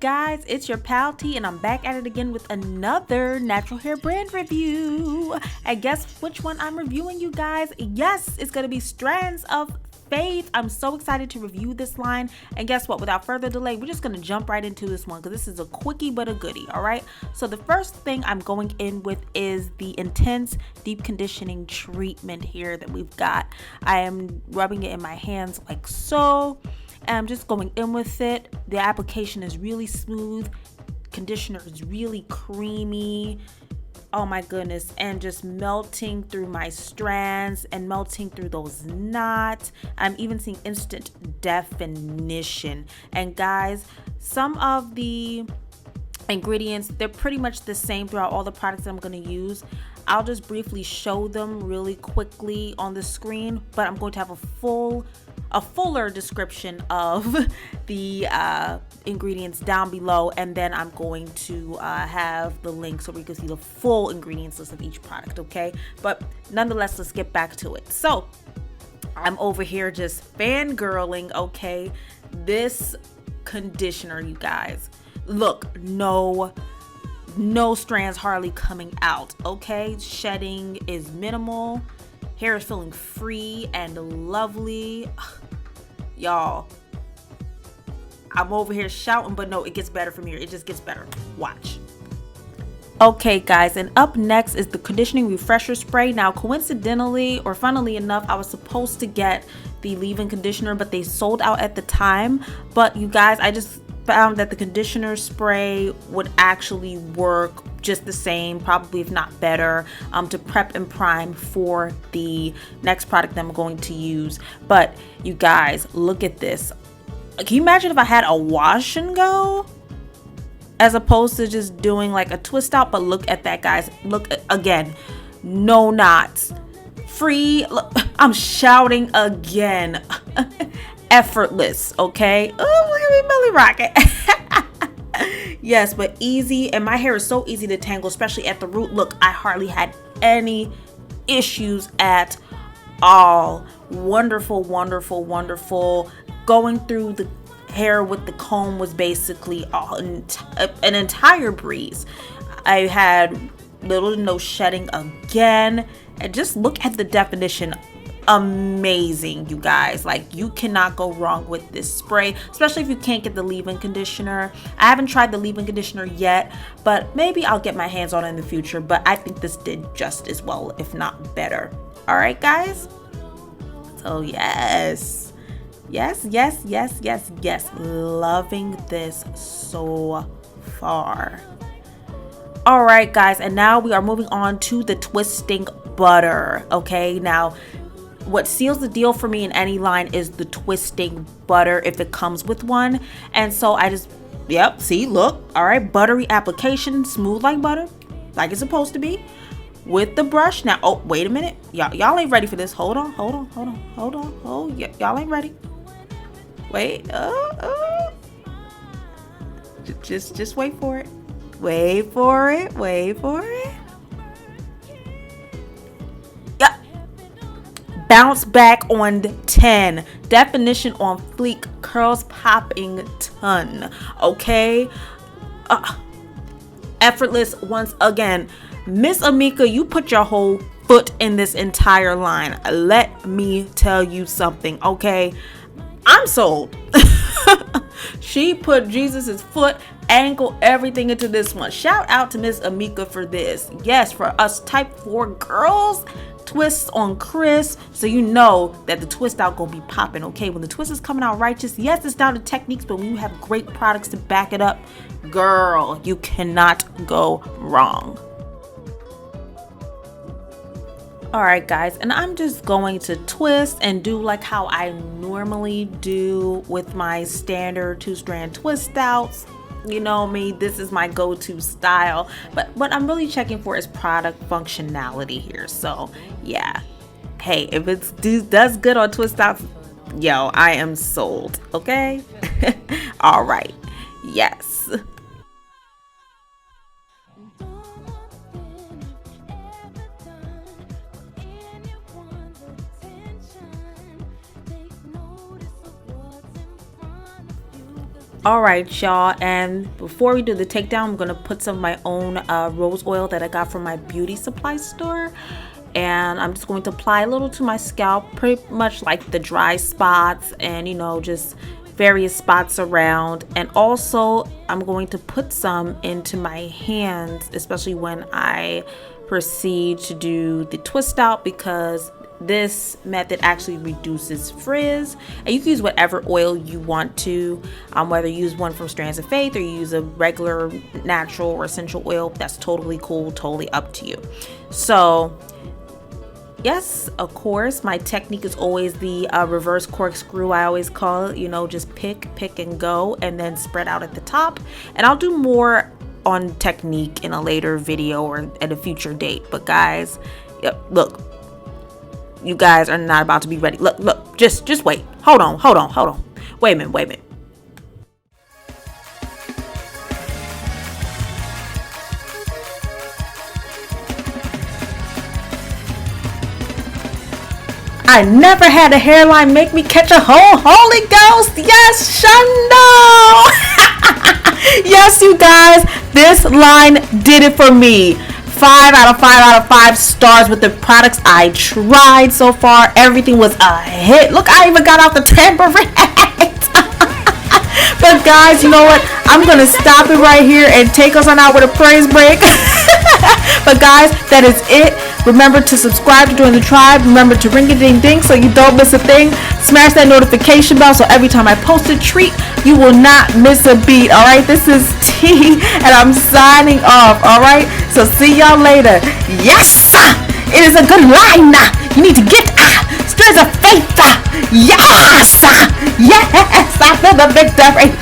guys, it's your pal T, and I'm back at it again with another natural hair brand review. And guess which one I'm reviewing, you guys? Yes, it's gonna be Strands of Faith. I'm so excited to review this line. And guess what? Without further delay, we're just gonna jump right into this one because this is a quickie but a goodie. All right. So the first thing I'm going in with is the intense deep conditioning treatment here that we've got. I am rubbing it in my hands like so. And I'm just going in with it. The application is really smooth. Conditioner is really creamy. Oh my goodness. And just melting through my strands and melting through those knots. I'm even seeing instant definition. And guys, some of the ingredients, they're pretty much the same throughout all the products that I'm going to use. I'll just briefly show them really quickly on the screen, but I'm going to have a fuller description of the ingredients down below, and then I'm going to have the link so we can see the full ingredients list of each product, okay? But nonetheless, let's get back to it. So I'm over here just fangirling, okay? This conditioner, you guys, look, no strands hardly coming out, okay? Shedding is minimal. Hair is feeling free and lovely. Y'all, I'm over here shouting, but no, it gets better from here. It just gets better. Watch. Okay, guys, and up next is the conditioning refresher spray. Now, coincidentally, or funnily enough, I was supposed to get the leave-in conditioner, but they sold out at the time. But you guys, I just found that the conditioner spray would actually work just the same, probably if not better, to prep and prime for the next product that I'm going to use. But you guys, look at this. Can you imagine if I had a wash and go as opposed to just doing like a twist out? But look at that, guys. Look again, no knots, free. Look, I'm shouting again. Effortless, okay? Oh, look at me belly rocket. Yes, but easy, and my hair is so easy to tangle, especially at the root. Look, I hardly had any issues at all. Wonderful, wonderful, wonderful. Going through the hair with the comb was basically an entire breeze. I had little to no shedding again, and just look at the definition. Amazing, you guys. Like, you cannot go wrong with this spray, especially if you can't get the leave-in conditioner. I haven't tried the leave-in conditioner yet, but maybe I'll get my hands on it in the future. But I think this did just as well, if not better. All right, guys. So yes, loving this so far. All right, guys, and now we are moving on to the twisting butter. Okay, now what seals the deal for me in any line is the twisting butter, if it comes with one. And so I just, yep, see, look, all right, buttery application, smooth like butter, like it's supposed to be, with the brush. Now, oh, wait a minute, y'all ain't ready for this. Hold on, y'all ain't ready. Wait, just wait for it. Wait for it. Bounce back on 10. Definition on fleek. Curls popping ton. Okay. Effortless once again. Miss Ameka, you put your whole foot in this entire line. Let me tell you something. Okay. I'm sold. She put Jesus's foot, ankle, everything into this one. Shout out to Miss Ameka for this. Yes, for us type 4 girls. Twists on Chris, so you know that the twist out gonna be popping. Okay, when the twist is coming out righteous, yes, it's down to techniques, but when you have great products to back it up, girl, you cannot go wrong. All right, guys, and I'm just going to twist and do like how I normally do with my standard 2-strand twist outs. You know me, this is my go-to style, but what I'm really checking for is product functionality here. So yeah, hey, if it does good on twist outs, yo, I am sold. Okay. All right, yes. All right, y'all, and before we do the takedown, I'm gonna put some of my own rose oil that I got from my beauty supply store, and I'm just going to apply a little to my scalp, pretty much like the dry spots and just various spots around. And also I'm going to put some into my hands, especially when I proceed to do the twist out, because this method actually reduces frizz. And you can use whatever oil you want to, whether you use one from Strands of Faith or you use a regular natural or essential oil. That's totally cool, totally up to you. So yes, of course, my technique is always the reverse corkscrew, I always call it. Just pick and go, and then spread out at the top. And I'll do more on technique in a later video or at a future date. But guys, look, you guys are not about to be ready. Look, just wait. Hold on. Wait a minute. I never had a hairline make me catch a Holy Ghost. Yes, Shundo. Yes, you guys, this line did it for me. 5 out of 5 stars with the products I tried so far. Everything was a hit. Look, I even got out the tambourine. But guys, you know what? I'm going to stop it right here and take us on out with a praise break. But guys, that is it. Remember to subscribe to join the tribe. Remember to ring a ding ding so you don't miss a thing. Smash that notification bell so every time I post a treat, you will not miss a beat. All right, this is T, and I'm signing off. All right, so see y'all later. Yes, it is a good line. You need to get Strands of Faith. Yes, I feel the victory.